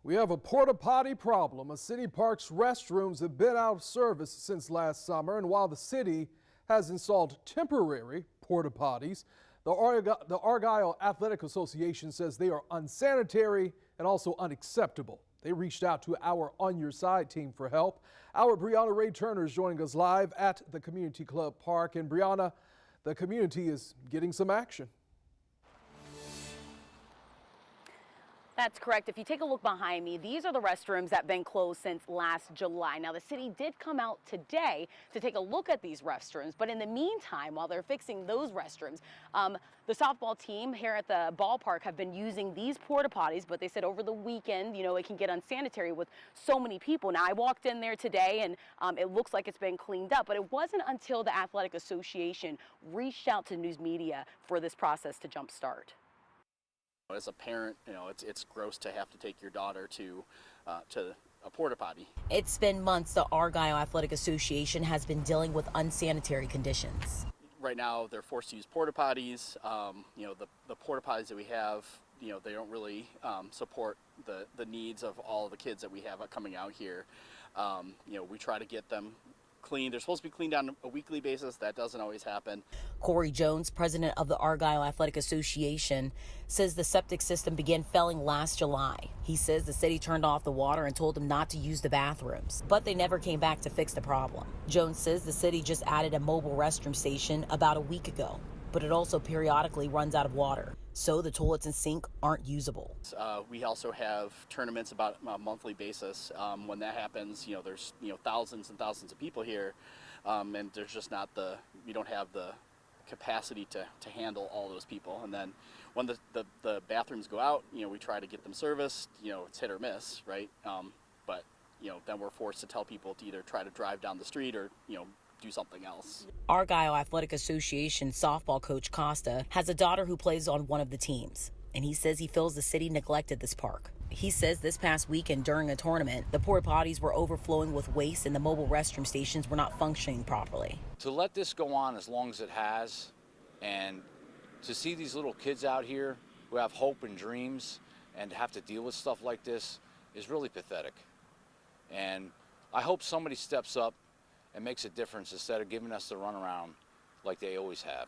We have a porta potty problem. A city park's restrooms have been out of service since last summer, and while the city has installed temporary porta potties, the Argyle Athletic Association says they are unsanitary and also unacceptable. They reached out to our On Your Side team for help. Our Brianna Ray Turner is joining us live at the Community Club Park. And Brianna, the community is getting some action. That's correct. If you take a look behind me, these are the restrooms that have been closed since last July. Now, the city did come out today to take a look at these restrooms, but in the meantime, while they're fixing those restrooms, the softball team here at the ballpark have been using these porta potties, but they said over the weekend, it can get unsanitary with so many people. Now, I walked in there today and it looks like it's been cleaned up, but it wasn't until the Athletic Association reached out to news media for this process to jumpstart. As a parent, it's gross to have to take your daughter to a porta potty. It's been months the Argyle Athletic Association has been dealing with unsanitary conditions. Right now, they're forced to use porta potties. The porta potties that we have, they don't really support the needs of all the kids that we have coming out here. We try to get them clean. They're supposed to be cleaned on a weekly basis. That doesn't always happen. Corey Jones, president of the Argyle Athletic Association, says the septic system began failing last July. He says the city turned off the water and told them not to use the bathrooms, but they never came back to fix the problem. Jones says the city just added a mobile restroom station about a week ago, but it also periodically runs out of water, so the toilets and sink aren't usable. We also have tournaments about a monthly basis. When that happens, there's thousands and thousands of people here, and there's just not we don't have the capacity to handle all those people. And then when the bathrooms go out, we try to get them serviced. It's hit or miss, right? But then we're forced to tell people to either try to drive down the street or do something else. Argyle Athletic Association softball coach Costa has a daughter who plays on one of the teams, and he says he feels the city neglected this park. He says this past weekend during a tournament, the porta potties were overflowing with waste and the mobile restroom stations were not functioning properly. To let this go on as long as it has, and to see these little kids out here who have hope and dreams and have to deal with stuff like this is really pathetic. And I hope somebody steps up and makes a difference instead of giving us the runaround like they always have.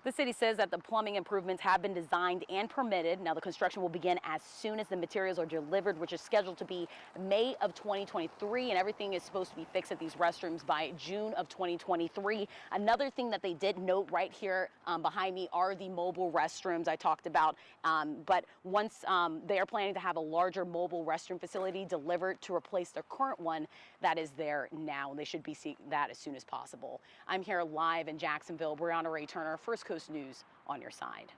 The city says that the plumbing improvements have been designed and permitted. Now the construction will begin as soon as the materials are delivered, which is scheduled to be May of 2023, and everything is supposed to be fixed at these restrooms by June of 2023. Another thing that they did note right here behind me are the mobile restrooms I talked about, but once they are planning to have a larger mobile restroom facility delivered to replace their current one that is there now. They should be seeing that as soon as possible. I'm here live in Jacksonville. Brianna Ray Turner, First Coast News, On Your Side.